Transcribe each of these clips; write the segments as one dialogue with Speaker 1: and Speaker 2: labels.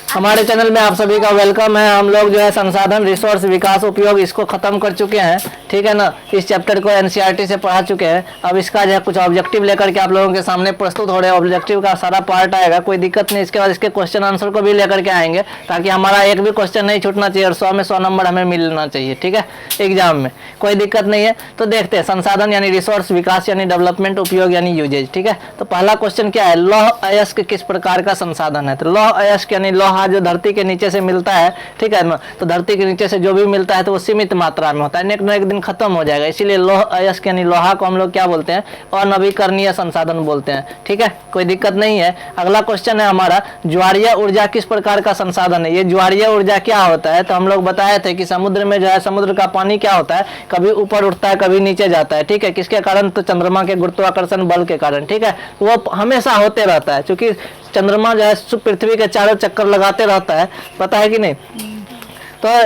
Speaker 1: हमारे चैनल में आप सभी का वेलकम है। हम लोग जो है संसाधन रिसोर्स विकास उपयोग इसको खत्म कर चुके हैं, ठीक है ना। इस चैप्टर को एनसीईआरटी से पढ़ा चुके हैं। अब इसका जो है कुछ ऑब्जेक्टिव लेकर के आप लोगों के सामने प्रस्तुत हो रहे हैं। ऑब्जेक्टिव का सारा पार्ट आएगा, कोई दिक्कत नहीं। इसके बाद इसके क्वेश्चन आंसर को भी लेकर के आएंगे ताकि हमारा एक भी क्वेश्चन नहीं छूटना चाहिए और 100 में 100 नंबर हमें मिलना चाहिए, ठीक है, एग्जाम में। कोई दिक्कत नहीं है। तो देखते हैं संसाधन यानी रिसोर्स, विकास यानी डेवलपमेंट, उपयोग यानी यूजेज, ठीक है। तो पहला क्वेश्चन क्या है, लौह अयस्क किस प्रकार का संसाधन है। तो लौह अयस्क यानी लोहा जो धरती के नीचे से मिलता है, ठीक है ना। तो धरती के नीचे से जो भी मिलता है तो वो सीमित मात्रा में होता है, एक न एक दिन खत्म हो जाएगा। इसीलिए लौह अयस्क यानी लोहा को हम लोग क्या बोलते हैं, अनवीकरणीय संसाधन बोलते हैं, ठीक है, कोई दिक्कत नहीं है। अगला क्वेश्चन है हमारा, ज्वारीय ऊर्जा किस प्रकार का संसाधन है। ये ज्वारीय ऊर्जा क्या होता है, तो हम लोग बताए थे कि समुद्र में जो है समुद्र का पानी क्या होता है, कभी ऊपर उठता है कभी नीचे जाता है, ठीक है। किसके कारण, तो चंद्रमा के गुरुत्वाकर्षण बल के कारण, ठीक है। वो हमेशा होते रहता है क्योंकि चंद्रमा जो है पृथ्वी के चारों चक्कर लगाते रहता है, पता है कि नहीं। तो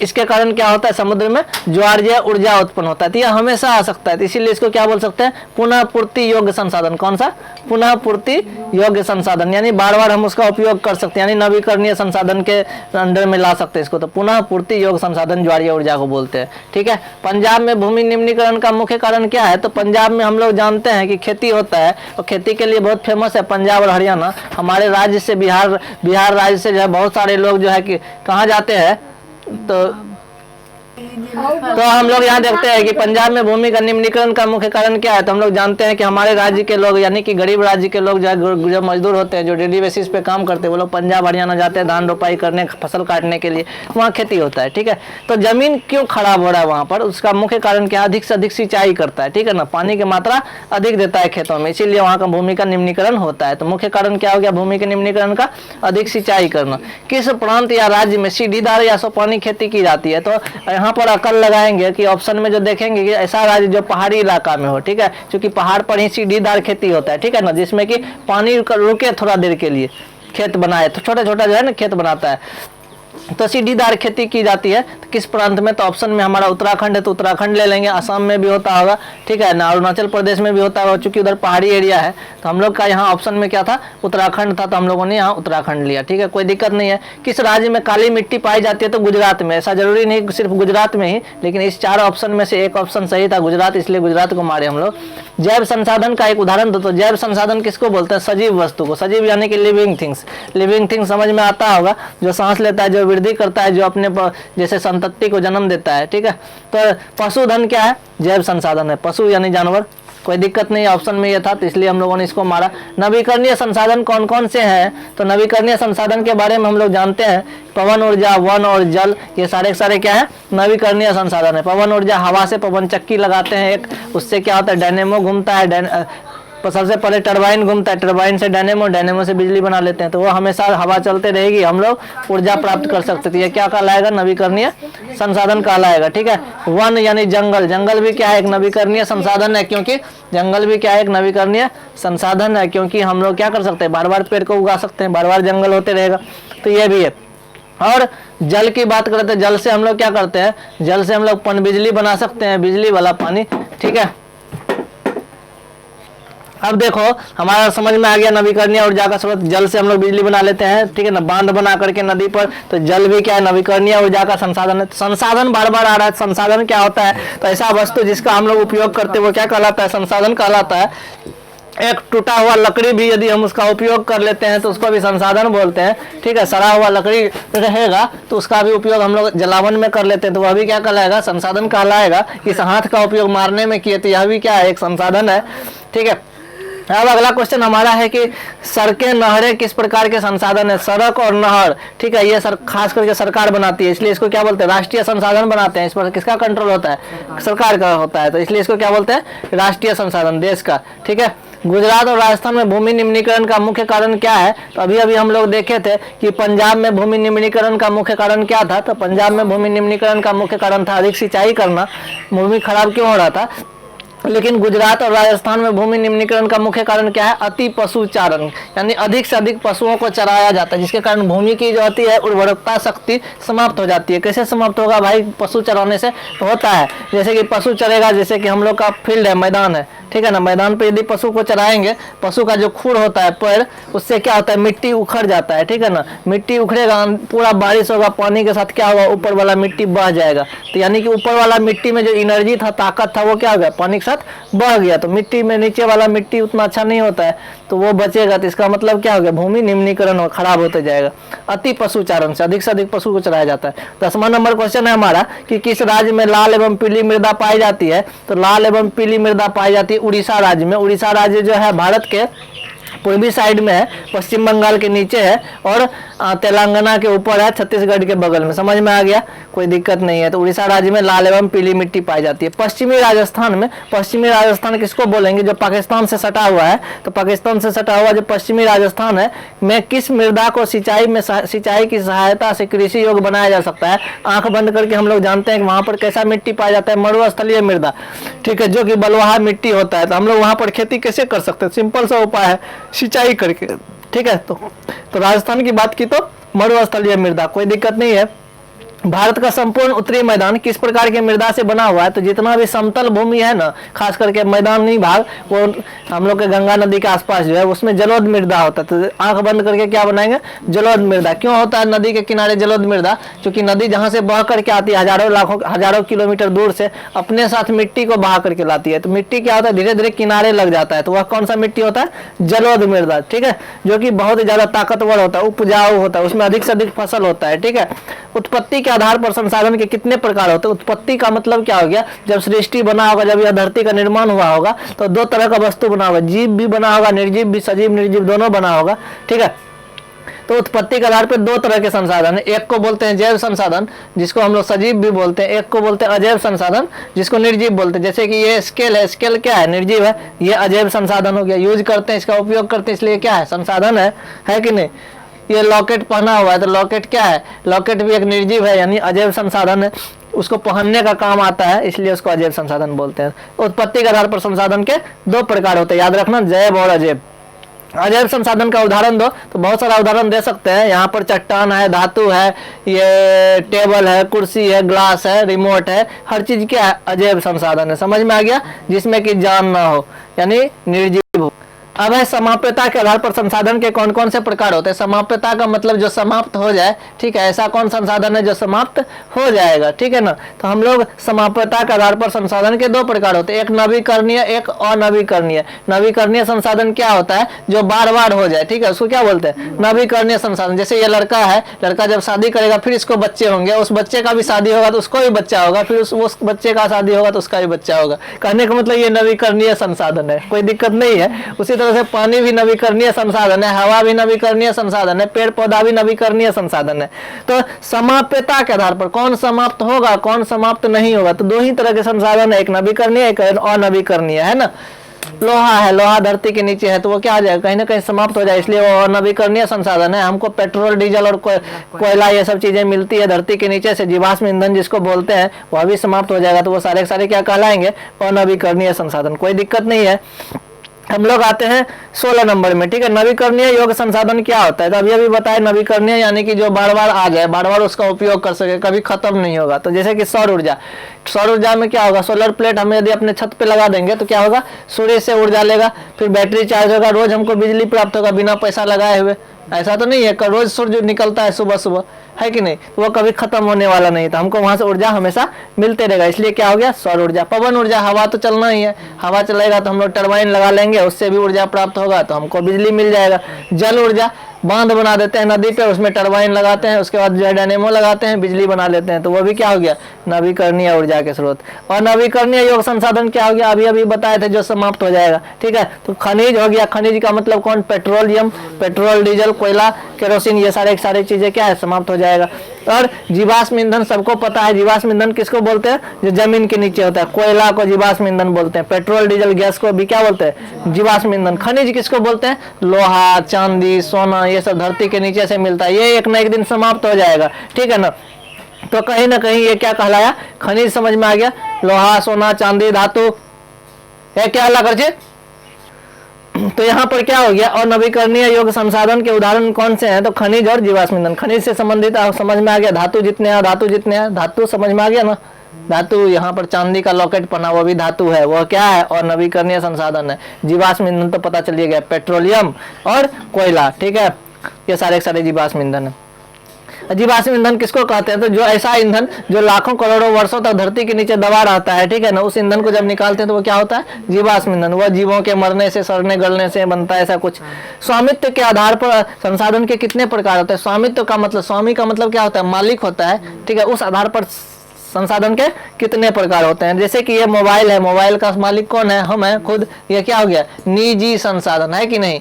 Speaker 1: इसके कारण क्या होता है, समुद्र में ज्वारीय ऊर्जा उत्पन्न होता है। तो यह हमेशा आ सकता है, तो इसीलिए इसको क्या बोल सकते हैं, पुनः पूर्ति योग्य संसाधन। कौन सा, पुनः पूर्ति योग्य संसाधन, यानी बार बार हम उसका उपयोग कर सकते हैं, यानी नवीकरणीय संसाधन के अंडर में ला सकते हैं इसको। तो पुनः पूर्ति योग्य संसाधन ज्वारीय ऊर्जा को बोलते हैं, ठीक है। पंजाब में भूमि निम्नीकरण का मुख्य कारण क्या है, तो पंजाब में हम लोग जानते हैं कि खेती होता है और खेती के लिए बहुत फेमस है पंजाब और हरियाणा। हमारे राज्य से बिहार राज्य से जो है बहुत सारे लोग जो है कि कहाँ जाते हैं, तो हम लोग यहाँ देखते हैं कि पंजाब में भूमि का निम्नीकरण का मुख्य कारण क्या है। तो हम लोग जानते हैं कि हमारे राज्य के लोग यानी कि गरीब राज्य के लोग जो मजदूर होते हैं, जो डेली बेसिस पे काम करते हैं, वो लोग पंजाब हरियाणा जाते हैं धान रोपाई करने, फसल काटने के लिए। वहाँ खेती होता है, ठीक है। तो जमीन क्यों खराब हो रहा है वहाँ पर, उसका मुख्य कारण क्या है, अधिक से अधिक सिंचाई करता है, ठीक है ना। पानी की मात्रा अधिक देता है खेतों में, इसीलिए वहाँ का भूमि का निम्नीकरण होता है। तो मुख्य कारण क्या हो गया, भूमि के निम्नीकरण का, अधिक सिंचाई करना। किस प्रांत या राज्य में सीढ़ीदार या सोपानी खेती की जाती है। तो यहाँ पर अकल लगाएंगे कि ऑप्शन में जो देखेंगे कि ऐसा राज्य जो पहाड़ी इलाका में हो, ठीक है, क्योंकि पहाड़ पर ही सीढ़ीदार खेती होता है, ठीक है ना, जिसमें कि पानी रुके थोड़ा देर के लिए, खेत बनाए, तो छोटा छोटा जो है ना खेत बनाता है, तो सीढ़ीदार खेती की जाती है। तो किस प्रांत में, तो ऑप्शन में हमारा उत्तराखंड है, तो उत्तराखंड ले लेंगे। असम में भी होता होगा, ठीक है ना, अरुणाचल प्रदेश में भी होता होगा, चूंकि उधर पहाड़ी एरिया है। तो हम लोग का यहाँ ऑप्शन में क्या था, उत्तराखंड था, तो हम लोगों ने यहाँ उत्तराखंड लिया, ठीक है, कोई दिक्कत नहीं है। किस राज्य में काली मिट्टी पाई जाती है, तो गुजरात में। ऐसा जरूरी नहीं सिर्फ गुजरात में ही, लेकिन इस 4 ऑप्शन में से एक ऑप्शन सही था, गुजरात, इसलिए गुजरात को मारे हम लोग। जैव संसाधन का एक उदाहरण दो। तो जैव संसाधन किसको बोलते हैं, सजीव वस्तु को। सजीव यानी कि लिविंग थिंग्स। लिविंग थिंग्स समझ में आता होगा, जो सांस लेता है, जो वृद्धि करता है, जो अपने जैसे संतति को जन्म देता है, ठीक है। तो पशुधन क्या है, जैव संसाधन है, पशु यानी जानवर, कोई दिक्कत नहीं, ऑप्शन में ये था, तो इसलिए हम लोगों ने इसको मारा। नवीकरणीय संसाधन कौन कौन से हैं, तो नवीकरणीय संसाधन के बारे में हम लोग जानते हैं, पवन ऊर्जा, वन और जल, ये सारे क्या है, नवीकरणीय संसाधन है। पवन ऊर्जा, हवा से पवन चक्की लगाते हैं एक, उससे क्या होता है, डायनेमो घूमता है, सबसे पहले टरबाइन घूमता है, टरबाइन से डायनेमो से बिजली बना लेते हैं। तो वो हमेशा हवा चलते रहेगी, हम लोग ऊर्जा प्राप्त कर सकते थे। ये क्या कहलाएगा, नवीकरणीय संसाधन कहलाएगा, ठीक है। वन यानी जंगल, जंगल भी क्या है, एक नवीकरणीय संसाधन है, क्योंकि जंगल भी क्या है, एक नवीकरणीय संसाधन है, क्योंकि हम लोग क्या कर सकते हैं, बार बार पेड़ को उगा सकते हैं, बार बार जंगल होते रहेगा, तो ये भी है। और जल की बात करते हैं, जल से हम लोग क्या करते हैं, जल से हम लोग पनबिजली बना सकते हैं, बिजली वाला पानी, ठीक है। अब देखो हमारा समझ में आ गया, नवीकरणीय ऊर्जा का स्रोत, जल से हम लोग बिजली बना लेते हैं, ठीक है ना, बांध बना करके नदी पर, तो जल भी क्या है, नवीकरणीय ऊर्जा का संसाधन है। संसाधन बार बार आ रहा है, संसाधन क्या होता है, तो ऐसा वस्तु जिसका हम लोग उपयोग करते हैं वो क्या कहलाता है, संसाधन कहलाता है। एक टूटा हुआ लकड़ी भी यदि हम उसका उपयोग कर लेते हैं तो उसको भी संसाधन बोलते हैं, ठीक है। सड़ा हुआ लकड़ी रहेगा तो उसका भी उपयोग हम लोग जलावन में कर लेते हैं, तो वह भी क्या कहलाएगा, संसाधन कहलाएगा। इस हाथ का उपयोग मारने में किए तो यह भी क्या है, एक संसाधन है, ठीक है। अब अगला क्वेश्चन हमारा है कि सड़कें, नहरें किस प्रकार के संसाधन है। सड़क और नहर, ठीक है, ये खास करके सरकार बनाती है, इसलिए इसको क्या बोलते हैं, राष्ट्रीय संसाधन बनाते हैं। इस पर किसका कंट्रोल होता है, सरकार का होता है, तो इसलिए इसको क्या बोलते हैं, राष्ट्रीय संसाधन, देश का, ठीक है। गुजरात और राजस्थान में भूमि निम्नीकरण का मुख्य कारण क्या है, तो अभी हम लोग देखे थे कि पंजाब में भूमि निम्नीकरण का मुख्य कारण क्या था, तो पंजाब में भूमि निम्नीकरण का मुख्य कारण था अधिक सिंचाई करना, भूमि खराब क्यों हो रहा था। लेकिन गुजरात और राजस्थान में भूमि निम्नीकरण का मुख्य कारण क्या है, अति पशुचारण, यानी अधिक से अधिक पशुओं को चराया जाता है, जिसके कारण भूमि की जो होती है उर्वरकता शक्ति समाप्त हो जाती है। कैसे समाप्त होगा भाई, पशु चराने से होता है। जैसे कि पशु चरेगा, जैसे कि हम लोग का फील्ड है, मैदान है, ठीक है ना। मैदान पे यदि पशु को चराएंगे, पशु का जो खुर होता है पैर, उससे क्या होता है, मिट्टी उखड़ जाता है, ठीक है ना। मिट्टी उखड़ेगा, पूरा बारिश होगा, पानी के साथ क्या होगा, ऊपर वाला मिट्टी बह जाएगा। तो यानी कि ऊपर वाला मिट्टी में जो एनर्जी था, ताकत था, वो क्या हो गया, पानी के साथ बह गया। तो मिट्टी में नीचे वाला मिट्टी उतना अच्छा नहीं होता है, तो वो बचेगा। तो इसका मतलब क्या हो गया, भूमि निम्नीकरण हो, खराब होते जाएगा। अति पशुचारण से अधिक पशु को चराया जाता है। 10वां नंबर क्वेश्चन है हमारा कि किस राज्य में लाल एवं पीली मृदा पाई जाती है। तो लाल एवं पीली मृदा पाई जाती है उड़ीसा राज्य में। उड़ीसा राज्य जो है भारत के पूर्वी साइड में है, पश्चिम बंगाल के नीचे है और तेलंगाना के ऊपर है, छत्तीसगढ़ के बगल में। समझ में आ गया, कोई दिक्कत नहीं है। तो उड़ीसा राज्य में लाल एवं पीली मिट्टी पाई जाती है। पश्चिमी राजस्थान में, पश्चिमी राजस्थान किसको बोलेंगे, जो पाकिस्तान से सटा हुआ है। तो पाकिस्तान से सटा हुआ जो पश्चिमी राजस्थान है में किस मृदा को सिंचाई की सहायता से कृषि योग्य बनाया जा सकता है। आंख बंद करके हम लोग जानते हैं कि वहां पर कैसा मिट्टी पाया जाता है, मरुस्थलीय मृदा, ठीक है, जो कि बलुहा मिट्टी होता है। तो हम लोग वहां पर खेती कैसे कर सकते हैं, सिंपल सा उपाय है, सिंचाई करके, ठीक है। तो राजस्थान की बात की तो मरुस्थलीय मृदा, कोई दिक्कत नहीं है। भारत का संपूर्ण उत्तरी मैदान किस प्रकार की मृदा से बना हुआ है। तो जितना भी समतल भूमि है ना, खास करके मैदानी भाग, वो हम लोग के गंगा नदी के आसपास जो है उसमें जलोढ़ मृदा होता है। तो आंख बंद करके क्या बनाएंगे, जलोढ़ मृदा। क्यों होता है नदी के किनारे जलोढ़ मृदा, क्योंकि नदी जहां से बह करके आती है, हजारों किलोमीटर दूर से अपने साथ मिट्टी को बहा करके लाती है। तो मिट्टी क्या होता है, धीरे धीरे किनारे लग जाता है। तो वह कौन सा मिट्टी होता है, जलोढ़ मृदा, ठीक है, जो कि बहुत ही ज्यादा ताकतवर होता है, उपजाऊ होता है, उसमें अधिक से अधिक फसल होता है, ठीक है। उत्पत्ति के आधार पर संसाधन के कितने प्रकार होते हैं। उत्पत्ति का मतलब क्या हो गया, जब सृष्टि बना होगा, जब यह धरती का निर्माण हुआ होगा, तो दो तरह का वस्तु बना होगा, जीव भी बना होगा, निर्जीव भी, सजीव निर्जीव दोनों बना होगा, ठीक है। तो उत्पत्ति के आधार पर दो तरह के संसाधन है। एक को बोलते हैं जैव संसाधन, जिसको हम लोग सजीव भी बोलते हैं। एक को बोलते हैं अजैव संसाधन, जिसको निर्जीव बोलते हैं। जैसे कि ये स्केल है, स्केल क्या है, निर्जीव है, ये अजैव संसाधन हो गया, यूज करते हैं, इसका उपयोग करते हैं, इसलिए क्या है, संसाधन है कि नहीं। ये लॉकेट पहना हुआ है, तो लॉकेट क्या है, लॉकेट भी एक निर्जीव है, यानी अजैव संसाधन है, उसको पहनने का काम आता है, इसलिए उसको अजैव संसाधन बोलते हैं। उत्पत्ति के आधार पर संसाधन के दो प्रकार होते हैं, याद रखना, जैव और अजैव। अजैव संसाधन का उदाहरण दो, तो बहुत सारा उदाहरण दे सकते हैं। यहाँ पर चट्टान है, धातु है, ये टेबल है, कुर्सी है, ग्लास है, रिमोट है, हर चीज क्या है, अजैव संसाधन है। समझ में आ गया, जिसमें कि जान ना हो, यानी निर्जीव हो। अब है समाप्यता के आधार पर संसाधन के कौन कौन से प्रकार होते हैं। समाप्यता का मतलब जो समाप्त हो जाए, ठीक है, ऐसा कौन संसाधन है जो समाप्त हो जाएगा, ठीक है ना। तो हम लोग समाप्यता के आधार पर संसाधन के दो प्रकार होते हैं, एक नवीकरणीय, एक अनवीकरणीय। नवीकरणीय संसाधन क्या होता है, जो बार बार हो जाए, ठीक है, उसको क्या बोलते हैं, नवीकरणीय संसाधन। जैसे ये लड़का है, लड़का जब शादी करेगा फिर इसको बच्चे होंगे, उस बच्चे का भी शादी होगा तो उसको भी बच्चा होगा, फिर उस बच्चे का शादी होगा तो उसका भी बच्चा होगा। कहने का मतलब ये नवीकरणीय संसाधन है, कोई दिक्कत नहीं है। उसी से पानी भी नवीकरणीय संसाधन है, हवा भी नवीकरणीय संसाधन है, पेड़ पौधा भी नवीकरणीय संसाधन है। तो समाप्यता के आधार पर कौन समाप्त होगा, कौन समाप्त नहीं होगा। तो दो ही तरह के संसाधन है, एक नवीकरणीय, एक अनवीकरणीय, है ना। लोहा है, लोहा धरती के नीचे है, तो वो क्या हो जाएगा, कहीं ना कहीं समाप्त हो जाए, इसलिए वो अनवीकरणीय संसाधन है। हमको पेट्रोल, डीजल और कोयला ये सब चीजें मिलती है धरती के नीचे से, जीवाश्म ईंधन जिसको बोलते हैं, वह भी समाप्त हो जाएगा। तो वो सारे के सारे क्या कहलाएंगे, अनवीकरणीय संसाधन, कोई दिक्कत नहीं है। हम लोग आते हैं 16 नंबर में, ठीक है। नवीकरणीय योग्य संसाधन क्या होता है। तो अभी बताया, नवीकरणीय यानी कि जो बार बार आ जाए, बार बार उसका उपयोग कर सके, कभी खत्म नहीं होगा। तो जैसे कि सौर ऊर्जा, सौर ऊर्जा में क्या होगा, सोलर प्लेट हम यदि अपने छत पे लगा देंगे तो क्या होगा, सूर्य से ऊर्जा लेगा, फिर बैटरी चार्ज होगा, रोज हमको बिजली प्राप्त होगा बिना पैसा लगाए हुए। ऐसा तो नहीं है, रोज सूर्य निकलता है सुबह सुबह, है कि नहीं, वो कभी खत्म होने वाला नहीं। तो हमको वहां से ऊर्जा हमेशा मिलते रहेगा, इसलिए क्या हो गया, सौर ऊर्जा। पवन ऊर्जा, हवा तो चलना ही है, हवा चलेगा तो हम लोग टरबाइन लगा लेंगे, उससे भी ऊर्जा प्राप्त होगा, तो हमको बिजली मिल जाएगा। जल ऊर्जा, बांध बना देते हैं नदी पे, उसमें टरबाइन लगाते हैं, उसके बाद जो है डायनेमो लगाते हैं, बिजली बना लेते हैं, तो वो भी क्या हो गया, नवीकरणीय ऊर्जा के स्रोत। और नवीकरणीय योग संसाधन क्या हो गया, अभी बताए थे, जो समाप्त हो जाएगा, ठीक है। तो खनिज हो गया, खनिज का मतलब कौन, पेट्रोलियम, पेट्रोल, डीजल, कोयला, केरोसिन, ये सारी चीजें क्या है, समाप्त हो जाएगा। और जीवाश्म ईंधन सबको पता है, जीवाश्म ईंधन किसको बोलते हैं, जो जमीन के नीचे होता है, कोयला को जीवाश्म ईंधन बोलते हैं, पेट्रोल, डीजल, गैस को भी क्या बोलते हैं, जीवाश्म ईंधन। खनिज किसको बोलते हैं, लोहा, चांदी, सोना, ये सब धरती के नीचे से मिलता है, ये एक ना एक दिन समाप्त हो जाएगा, ठीक है ना। तो कहीं ना कहीं ये क्या कहलाया, खनिज। समझ में आ गया, लोहा, सोना, चांदी, धातु, ये क्या अलग कर। तो यहाँ पर क्या हो गया, और नवीकरणीय योग्य संसाधन के उदाहरण कौन से हैं, तो खनिज और जीवाश्म ईंधन। खनिज से संबंधित समझ में आ गया, धातु जितने हैं, धातु समझ में आ गया ना, धातु, यहाँ पर चांदी का लॉकेट पहना वो भी धातु है, वो क्या है, और नवीकरणीय संसाधन है। जीवाश्म ईंधन तो पता चलिए गया, पेट्रोलियम और कोयला, ठीक है, ये सारे सारे जीवाश्म ईंधन है। जीवाश्म ईंधन किसको कहते हैं, तो जो ऐसा ईंधन जो लाखों करोड़ों वर्षों तक धरती के नीचे दबा रहता है, ठीक है ना, उस ईंधन को जब निकालते हैं तो वो क्या होता है, जीवाश्म ईंधन। वह जीवों के मरने से, सड़ने गलने से बनता है, ऐसा कुछ। स्वामित्व के आधार पर संसाधन के कितने प्रकार होते हैं। स्वामित्व का मतलब, स्वामी का मतलब क्या होता है, मालिक होता है, ठीक है। उस आधार पर संसाधन के कितने प्रकार होते हैं। जैसे कि ये मोबाइल है, मोबाइल का मालिक कौन है, हम हैं खुद। ये क्या हो गया, निजी संसाधन है कि नहीं।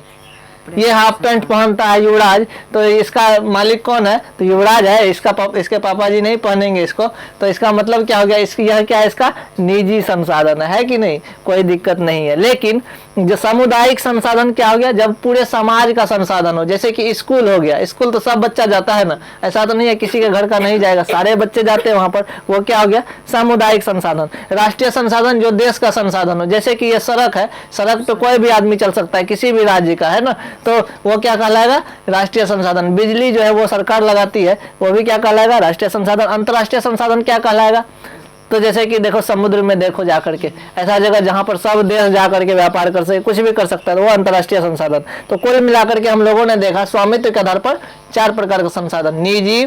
Speaker 1: ये हाफ पैंट पहनता है युवराज, तो इसका मालिक कौन है, तो युवराज है। इसके पापा जी नहीं पहनेंगे इसको, तो इसका मतलब क्या हो गया, यह क्या है, इसका निजी संसाधन है कि नहीं, कोई दिक्कत नहीं है। लेकिन जो सामुदायिक संसाधन क्या हो गया, जब पूरे समाज का संसाधन हो, जैसे कि स्कूल हो गया, स्कूल तो सब बच्चा जाता है ना, ऐसा तो नहीं है किसी के घर का नहीं जाएगा, सारे बच्चे जाते हैं वहां पर, वो क्या हो गया, सामुदायिक संसाधन। राष्ट्रीय संसाधन जो देश का संसाधन हो, जैसे कि ये सड़क है, सड़क पे कोई भी आदमी चल सकता है, किसी भी राज्य का, है ना, तो वो क्या कहलाएगा, राष्ट्रीय संसाधन। बिजली जो है वो सरकार लगाती है, वो भी क्या कहलाएगा, राष्ट्रीय संसाधन। अंतर्राष्ट्रीय संसाधन क्या कहलाएगा, तो जैसे कि देखो समुद्र में देखो जाकर के, ऐसा जगह जहां पर सब देश जाकर के व्यापार कर सके, कुछ भी कर सकता है, तो वो अंतर्राष्ट्रीय संसाधन। तो कुल मिलाकर के हम लोगों ने देखा स्वामित्व के आधार पर 4 प्रकार का संसाधन, निजी,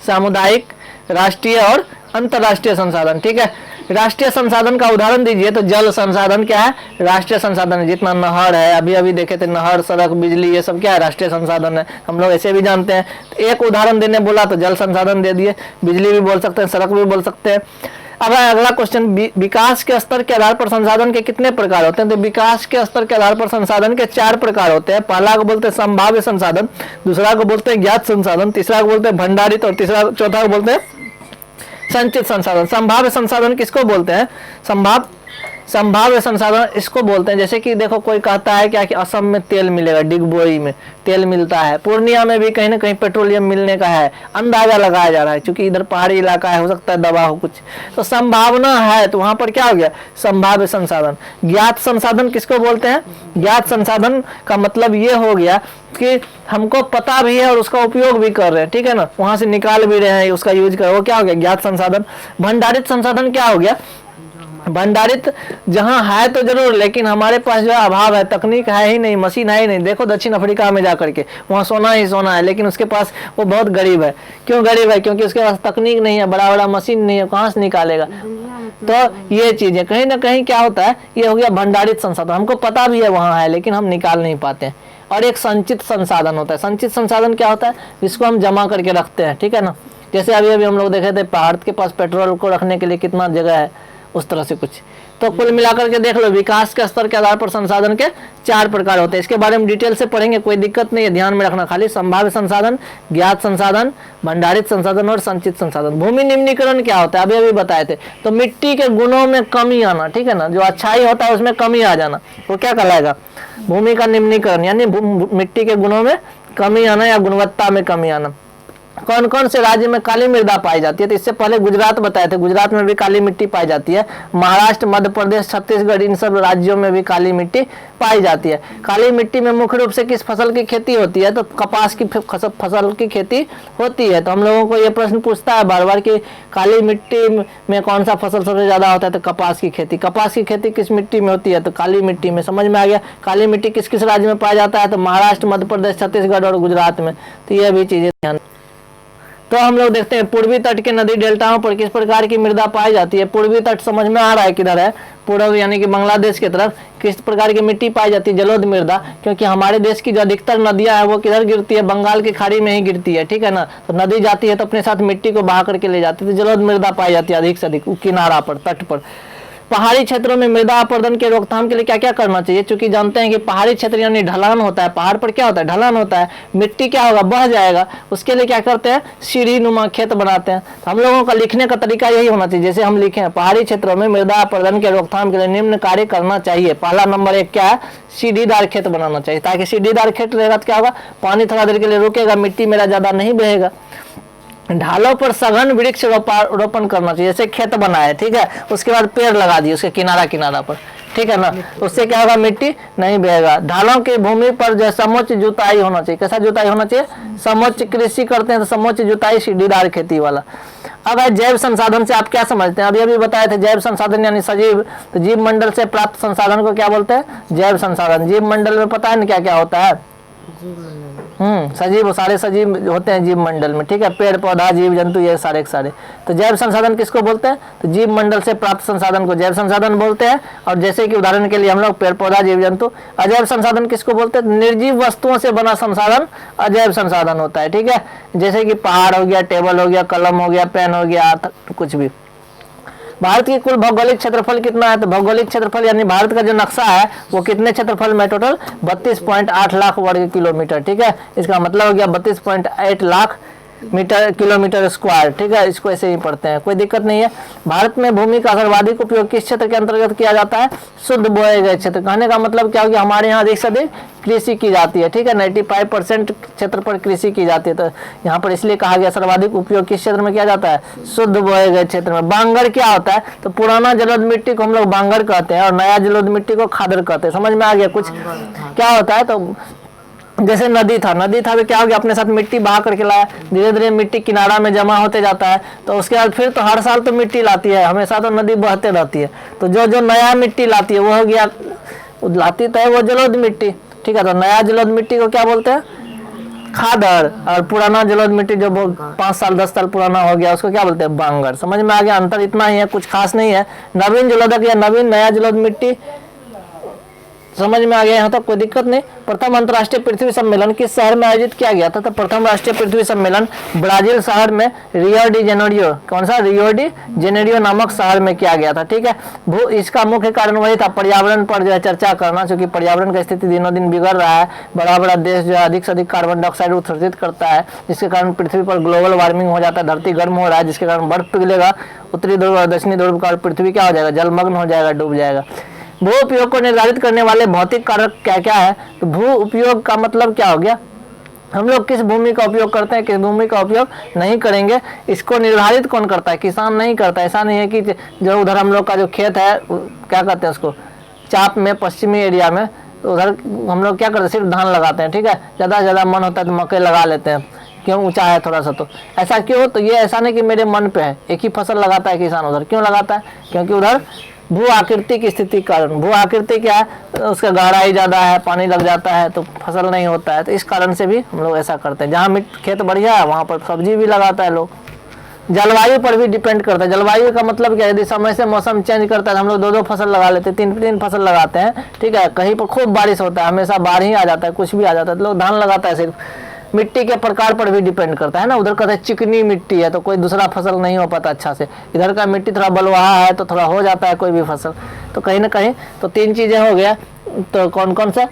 Speaker 1: सामुदायिक, राष्ट्रीय और अंतर्राष्ट्रीय संसाधन, ठीक है। राष्ट्रीय संसाधन का उदाहरण दीजिए, तो जल संसाधन क्या है, राष्ट्रीय संसाधन है। जितना नहर है, अभी अभी देखे थे, नहर, सड़क, बिजली, ये सब क्या है, राष्ट्रीय संसाधन है। हम लोग ऐसे भी जानते हैं। तो एक उदाहरण देने बोला तो जल संसाधन दे दिए, बिजली भी बोल सकते हैं, सड़क भी बोल सकते हैं। अब अगला क्वेश्चन, विकास के स्तर के आधार पर संसाधन के कितने प्रकार होते हैं। तो विकास के स्तर के आधार पर संसाधन के 4 प्रकार होते हैं। पहला को बोलते हैं संभाव्य संसाधन, दूसरा को बोलते हैं ज्ञात संसाधन, तीसरा को बोलते हैं भंडारित, और चौथा को बोलते हैं संचित संसाधन। संभाव्य संसाधन किसको बोलते हैं, संभाव्य संसाधन इसको बोलते हैं, जैसे कि देखो कोई कहता है क्या कि असम में तेल मिलेगा, डिगबोई में तेल मिलता है, पूर्णिया में भी कहीं ना कहीं पेट्रोलियम मिलने का है, अंदाजा लगाया जा रहा है, क्योंकि इधर पहाड़ी इलाका है, हो सकता है दबा हो कुछ, तो संभावना है, तो वहां पर क्या हो गया, संभाव्य संसाधन। ज्ञात संसाधन किसको बोलते हैं, ज्ञात संसाधन का मतलब ये हो गया कि हमको पता भी है और उसका उपयोग भी कर रहे हैं, ठीक है ना, वहां से निकाल भी रहे हैं, उसका यूज कर, वो क्या हो गया, ज्ञात संसाधन। भंडारित संसाधन क्या हो गया, भंडारित जहां है तो जरूर, लेकिन हमारे पास जो अभाव है, तकनीक है ही नहीं, मशीन है ही नहीं। देखो दक्षिण अफ्रीका में जाकर के, वहाँ सोना ही सोना है, लेकिन उसके पास, वो बहुत गरीब है। क्यों गरीब है, क्योंकि उसके पास तकनीक नहीं है, बड़ा बड़ा मशीन नहीं है, कहाँ से निकालेगा। तो ये चीजें कहीं ना कहीं क्या होता है, ये हो गया भंडारित संसाधन, हमको पता भी है वहाँ है, लेकिन हम निकाल नहीं पाते हैं। और एक संचित संसाधन होता है। संचित संसाधन क्या होता है, जिसको हम जमा करके रखते हैं, ठीक है ना। जैसे अभी अभी हम लोग देखे थे, भारत के पास पेट्रोल को रखने के लिए कितना जगह है, उस तरह से कुछ। तो कुल मिलाकर के देख लो, विकास के स्तर के आधार पर संसाधन के 4 प्रकार होते हैं। इसके बारे में डिटेल से पढ़ेंगे, कोई दिक्कत नहीं है, ध्यान में रखना खाली। संभाव्य संसाधन, ज्ञात संसाधन, भंडारित संसाधन और संचित संसाधन। भूमि निम्नीकरण क्या होता है, अभी अभी बताए थे, तो मिट्टी के गुणों में कमी आना, ठीक है ना, जो अच्छाई होता है उसमें कमी आ जाना, वो क्या कहलाएगा, भूमि का निम्नीकरण, यानी मिट्टी के गुणों में कमी आना या गुणवत्ता में कमी आना। कौन कौन से राज्य में काली मृदा पाई जाती है, तो इससे पहले गुजरात बताए थे, गुजरात में भी काली मिट्टी पाई जाती है। महाराष्ट्र, मध्य प्रदेश, छत्तीसगढ़, इन सब राज्यों में भी काली मिट्टी पाई जाती है। काली मिट्टी में मुख्य रूप से किस फसल की खेती होती है, तो कपास की फसल की खेती होती है। तो हम लोगों को ये प्रश्न पूछता है बार बार कि काली मिट्टी में कौन सा फसल सबसे ज्यादा होता है, तो कपास की खेती। कपास की खेती किस मिट्टी में होती है, तो काली मिट्टी में। समझ में आ गया, काली मिट्टी किस किस राज्य में पाया जाता है, तो महाराष्ट्र, मध्य प्रदेश, छत्तीसगढ़ और गुजरात में। तो ये भी चीजें ध्यान। तो हम लोग देखते हैं पूर्वी तट के नदी डेल्टाओं पर किस प्रकार की मृदा पाई जाती है। पूर्वी तट समझ में आ रहा है किधर है, पूर्व यानी कि बांग्लादेश की तरफ किस प्रकार की मिट्टी पाई जाती है, जलोढ़ मृदा। क्योंकि हमारे देश की जो अधिकतर नदियां है वो किधर गिरती है, बंगाल की खाड़ी में ही गिरती है, ठीक है ना। तो नदी जाती है तो अपने साथ मिट्टी को बहा करके ले जाती है, तो जलोढ़ मृदा पाई जाती है अधिक से अधिक किनारा पर, तट पर। पहाड़ी क्षेत्रों में मृदा अपरदन के रोकथाम के लिए क्या क्या करना चाहिए, क्योंकि जानते हैं कि पहाड़ी क्षेत्र यानी ढलान होता है, पहाड़ पर क्या होता है, ढलान होता है, मिट्टी क्या होगा, बह जाएगा। उसके लिए क्या करते हैं, सीढ़ी नुमा खेत बनाते हैं। तो हम लोगों का लिखने का तरीका यही होना चाहिए, जैसे हम लिखे हैं, पहाड़ी क्षेत्रों में मृदा अपरदन के रोकथाम के लिए निम्न कार्य करना चाहिए। पहला नंबर 1 क्या है, सीढ़ीदार खेत बनाना चाहिए, ताकि सीढ़ीदार खेत रहेगा तो क्या होगा, पानी थोड़ा देर के लिए रुकेगा, मिट्टी मेरा ज्यादा नहीं बहेगा। ढालों पर सघन वृक्ष रोपण करना चाहिए, जैसे खेत बनाए, ठीक है, उसके बाद पेड़ लगा दिए उसके किनारा किनारा पर, ठीक है ना, उससे क्या होगा, मिट्टी नहीं बहेगा। ढालों की भूमि पर जो समुच्च जुताई होना चाहिए, कैसा जुताई होना चाहिए, समुच्च कृषि करते हैं तो समुच्च जुताई सीढ़ीदार खेती वाला। अब है जैव संसाधन से आप क्या समझते हैं, अभी अभी बताए थे जैव संसाधन यानी सजीव, तो जीव मंडल से प्राप्त संसाधन को क्या बोलते हैं, जैव संसाधन। जीव मंडल में पता है ना क्या क्या होता है, सजीव, सारे सजीव होते हैं जीव मंडल में, ठीक है, पेड़ पौधा जीव जंतु ये सारे के सारे। तो जैव संसाधन किसको बोलते हैं, तो जीव मंडल से प्राप्त संसाधन को जैव संसाधन बोलते हैं। और जैसे कि उदाहरण के लिए हम लोग पेड़ पौधा जीव जंतु। अजैव संसाधन किसको बोलते हैं, निर्जीव वस्तुओं से बना संसाधन अजैव संसाधन होता है, ठीक है, जैसे कि पहाड़ हो गया, टेबल हो गया, कलम हो गया, पेन हो गया, कुछ भी। भारत की कुल भौगोलिक क्षेत्रफल कितना है, तो भौगोलिक क्षेत्रफल यानी भारत का जो नक्शा है वो कितने क्षेत्रफल में, टोटल 32.8 लाख वर्ग किलोमीटर, ठीक है, इसका मतलब हो गया 32.8 लाख किलोमीटर स्क्वायर, ठीक है, इसको ऐसे ही पढ़ते हैं, कोई दिक्कत नहीं है। भारत में भूमि का सर्वाधिक उपयोग किस क्षेत्र के अंतर्गत किया जाता है, शुद्ध बोए गए क्षेत्र। कहने का मतलब क्या हो गया, हमारे यहाँ अधिक से अधिक कृषि की जाती है, ठीक है, 95% क्षेत्र पर कृषि की जाती है। तो यहाँ पर इसलिए कहा गया सर्वाधिक उपयोग किस क्षेत्र में किया जाता है, शुद्ध बोए गए क्षेत्र में। बांगर क्या होता है, तो पुराना जलोढ़ मिट्टी को हम लोग बांगर कहते हैं और नया जलोढ़ मिट्टी को खादर कहते हैं। समझ में आ गया कुछ क्या होता है, तो जैसे नदी था तो क्या हो गया, अपने साथ मिट्टी बहा करके लाया, धीरे धीरे मिट्टी किनारा में जमा होते जाता है, तो उसके बाद फिर तो हर साल तो मिट्टी लाती है, हमेशा तो नदी बहते रहती है। तो जो जो नया मिट्टी लाती है वो हो गया, लाती तो है वो जलोढ़ मिट्टी, ठीक है, तो नया जलोढ़ मिट्टी को क्या बोलते हैं, खादर। और पुराना जलोढ़ मिट्टी जो 5 साल 10 साल पुराना हो गया उसको क्या बोलते हैं, बांगर। समझ में आ गया, अंतर इतना ही है, कुछ खास नहीं है। नवीन जलोढ़क या नवीन नया जलोढ़ मिट्टी, समझ में आ गया, यहाँ तक कोई दिक्कत नहीं। प्रथम अंतर्राष्ट्रीय पृथ्वी सम्मेलन किस शहर में आयोजित किया गया था, तो प्रथम राष्ट्रीय पृथ्वी सम्मेलन ब्राजील शहर में रियो डी जेनेरियो, कौन सा, रियो डी जेनेरियो नामक शहर में किया गया था, ठीक है। इसका मुख्य कारण वही था, पर्यावरण पर जो है चर्चा करना, क्योंकि पर्यावरण की स्थिति दिनों दिन बिगड़ रहा है। बड़ा बड़ा देश जो है अधिक से अधिक कार्बन डाइऑक्साइड उत्सर्जित करता है, जिसके कारण पृथ्वी पर ग्लोबल वार्मिंग हो जाता है, धरती गर्म हो रहा है, जिसके कारण बर्फ पिघलेगा, उत्तरी ध्रुव और दक्षिणी ध्रुव का पृथ्वी क्या हो जाएगा, जलमग्न हो जाएगा, डूब जाएगा। भू उपयोग को निर्धारित करने वाले भौतिक कारक क्या क्या है, तो भू उपयोग का मतलब क्या हो गया, हम लोग किस भूमि का उपयोग करते हैं, किस भूमि का उपयोग नहीं करेंगे, इसको निर्धारित कौन करता है, किसान नहीं करता है। ऐसा नहीं है कि जो उधर हम लोग का जो खेत है क्या कहते हैं उसको, चाप में, पश्चिमी एरिया में, तो उधर हम लोग क्या करते हैं, सिर्फ धान लगाते हैं, ठीक है, ज़्यादा से ज़्यादा मन होता है तो मकई लगा लेते हैं, क्यों, ऊंचा है थोड़ा सा, तो ऐसा क्यों, तो ये ऐसा नहीं कि मेरे मन पे है, एक ही फसल लगाता है किसान उधर, क्यों लगाता है, क्योंकि उधर भू आकृति की स्थिति कारण, भू आकृति क्या है, उसका गहराई ज़्यादा है, पानी लग जाता है तो फसल नहीं होता है, तो इस कारण से भी हम लोग ऐसा करते हैं। जहाँ खेत बढ़िया है वहाँ पर सब्जी भी लगाता है लोग। जलवायु पर भी डिपेंड करता है, जलवायु का मतलब क्या है, यदि समय से मौसम चेंज करता है तो हम लोग 2-2 फसल लगा लेते हैं, 3-3 फसल लगाते हैं, ठीक है, कहीं पर खूब बारिश होता है, हमेशा बाढ़ ही आ जाता है, कुछ भी आ जाता है, तो लोग धान लगाता है। सिर्फ मिट्टी के प्रकार पर भी डिपेंड करता है ना, उधर कहते हैं चिकनी मिट्टी है तो कोई दूसरा फसल नहीं हो पाता अच्छा से, इधर का मिट्टी थोड़ा बलुहा है तो थोड़ा हो जाता है कोई भी फसल। तो कहीं ना कहीं तो 3 चीज़ें हो गया, तो कौन कौन सा,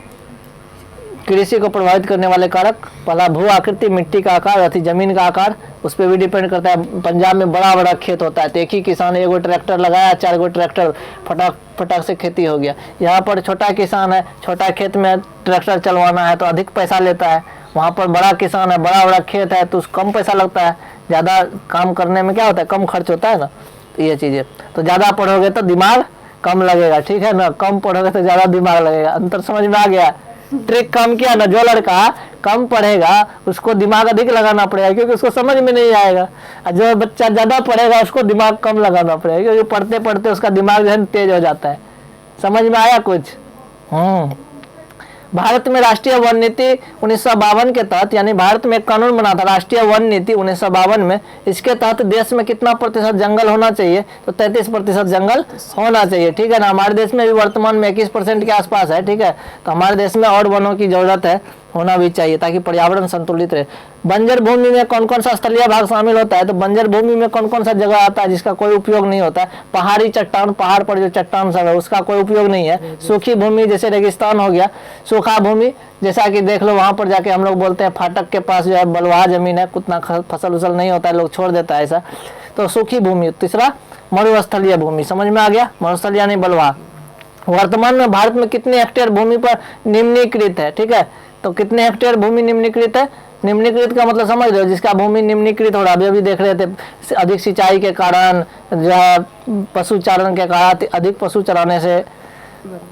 Speaker 1: कृषि को प्रभावित करने वाले कारक, पहला भू आकृति, मिट्टी का आकार, अथी जमीन का आकार, उस पर भी डिपेंड करता है। पंजाब में बड़ा बड़ा खेत होता है तो एक ही किसान एगो ट्रैक्टर लगाया, 4 गो ट्रैक्टर, फटाक फटाक से खेती हो गया। यहाँ पर छोटा किसान है, छोटा खेत में ट्रैक्टर चलवाना है तो अधिक पैसा लेता है, वहाँ पर बड़ा किसान है, बड़ा बड़ा खेत है तो कम पैसा लगता है, ज़्यादा काम करने में क्या होता है, कम खर्च होता है ना, तो ये चीज़ें। तो ज़्यादा पढ़ोगे तो दिमाग कम लगेगा, ठीक है ना, कम पढ़ोगे तो ज़्यादा दिमाग लगेगा। अंतर समझ में आ गया, ट्रिक कम किया ना, जो लड़का कम पढ़ेगा उसको दिमाग अधिक लगाना पड़ेगा क्योंकि उसको समझ में नहीं आएगा, और जो बच्चा ज़्यादा पढ़ेगा उसको दिमाग कम लगाना पड़ेगा क्योंकि पढ़ते पढ़ते उसका दिमाग जो है तेज हो जाता है। समझ में आया कुछ? भारत में राष्ट्रीय वन नीति 1952 के तहत, यानी भारत में एक कानून बना था राष्ट्रीय वन नीति 1952 में, इसके तहत देश में कितना प्रतिशत जंगल होना चाहिए, तो 33% जंगल होना चाहिए, ठीक है ना। हमारे देश में भी वर्तमान में 21% के आसपास है, ठीक है, तो हमारे देश में और वनों की जरूरत है, होना भी चाहिए ताकि पर्यावरण संतुलित रहे। बंजर भूमि में कौन कौन सा स्थलीय भाग शामिल होता है, तो बंजर भूमि में कौन कौन सा जगह आता है जिसका कोई उपयोग नहीं होता है, पहाड़ी चट्टान, पहाड़ पर जो चट्टान सब है उसका कोई उपयोग नहीं है। सूखी भूमि जैसे रेगिस्तान हो गया, सूखा भूमि जैसा कि देख लो वहाँ पर जाके हम लोग बोलते हैं फाटक के पास जो है बलुहा जमीन है, उतना फसल उसल नहीं होता है, लोग छोड़ देता है ऐसा, तो सूखी भूमि। तीसरा मरुस्थलीय भूमि, समझ में आ गया, मरुस्थल यानी बलुहा। वर्तमान में भारत में कितने हेक्टेयर भूमि पर निम्नीकृत है, ठीक है, तो कितने हेक्टेयर भूमि निम्नीकृत है, निम्नीकृत का मतलब समझ रहे हो, जिसका भूमि निम्नीकृत हो रहा है, अभी देख रहे थे अधिक सिंचाई के कारण, जो है पशु चारण के कारण, अधिक पशु चराने से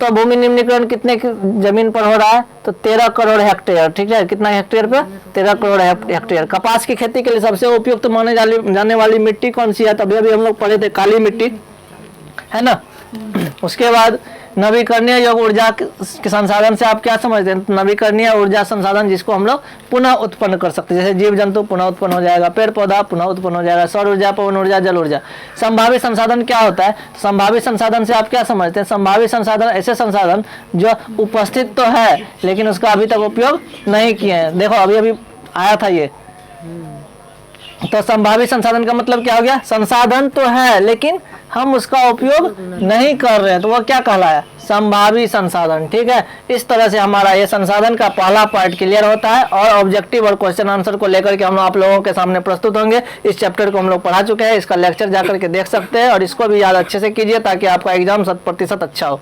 Speaker 1: तो भूमि निम्नीकरण कितने की जमीन पर हो रहा है? तो 13 करोड़ हेक्टेयर। ठीक है, कितना हेक्टेयर पे? 13 करोड़ हेक्टेयर। कपास की खेती के लिए सबसे उपयुक्त माने जाने वाली मिट्टी कौन सी है? तभी अभी हम लोग पढ़े थे, काली मिट्टी है ना। उसके बाद नवीकरणीय योग्य ऊर्जा के संसाधन से आप क्या समझते हैं? नवीकरणीय ऊर्जा संसाधन जिसको हम लोग पुनः उत्पन्न कर सकते हैं, जैसे जीव जंतु पुनः उत्पन्न हो जाएगा, पेड़ पौधा पुनः उत्पन्न हो जाएगा, सौर ऊर्जा, पवन ऊर्जा, जल ऊर्जा। संभावित संसाधन क्या होता है? संभावित संसाधन से आप क्या समझते हैं? संभावित संसाधन ऐसे संसाधन जो उपस्थित तो है लेकिन उसका अभी तक उपयोग नहीं किए हैं। देखो अभी अभी आया था ये, तो संभावित संसाधन का मतलब क्या हो गया? संसाधन तो है लेकिन हम उसका उपयोग नहीं कर रहे हैं, तो वो क्या कहलाया? संभावी संसाधन। ठीक है, इस तरह से हमारा ये संसाधन का पहला पार्ट क्लियर होता है और ऑब्जेक्टिव और क्वेश्चन आंसर को लेकर के हम आप लोगों के सामने प्रस्तुत होंगे। इस चैप्टर को हम लोग पढ़ा चुके हैं, इसका लेक्चर जाकर के देख सकते हैं और इसको भी याद अच्छे से कीजिए ताकि आपका एग्जाम 100% अच्छा हो।